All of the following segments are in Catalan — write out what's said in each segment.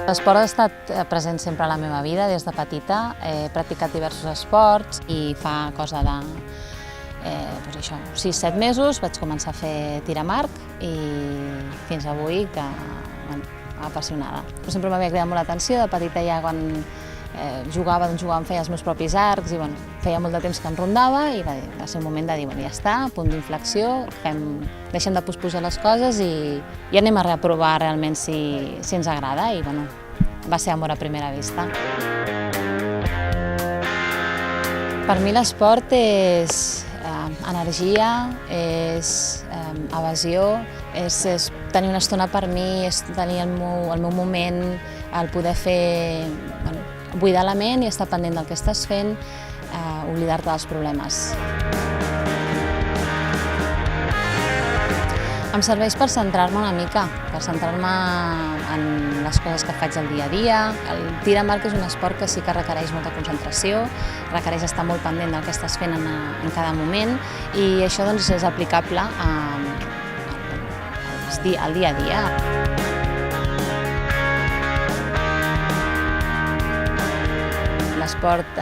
L'esport ha estat present sempre a la meva vida des de petita. He practicat diversos esports i fa cosa de 6-7 mesos vaig començar a fer tir amb arc i fins avui que, apassionada. Però sempre m'havia cridat molt l'atenció, de petita ja quan jugava, em feia els meus propis arcs i feia molt de temps que em rondava i va ser un moment de dir, ja està, punt d'inflexió, deixem de posposar les coses i anem a reprovar realment si ens agrada i va ser amor a primera vista. Per mi l'esport és energia, és evasió, és tenir una estona per mi, és tenir el meu moment, el poder buidar la ment i estar pendent del que estàs fent, oblidar-te dels problemes. Em serveix per centrar-me una mica, per centrar-me en les coses que faig al dia a dia. El tir amb arc és un esport que sí que requereix molta concentració, requereix estar molt pendent del que estàs fent en cada moment i això és aplicable al dia a dia. L'esport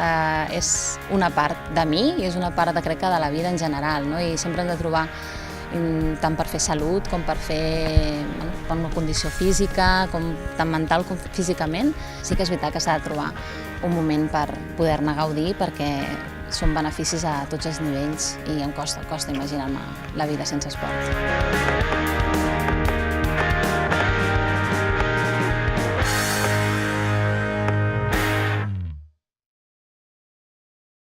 és una part de mi i és una part, crec, de la vida en general, i sempre hem de trobar, tant per fer salut com per una condició física, tant mental com físicament, sí que és veritat que s'ha de trobar un moment per poder-ne gaudir perquè són beneficis a tots els nivells i em costa imaginar-me la vida sense esport.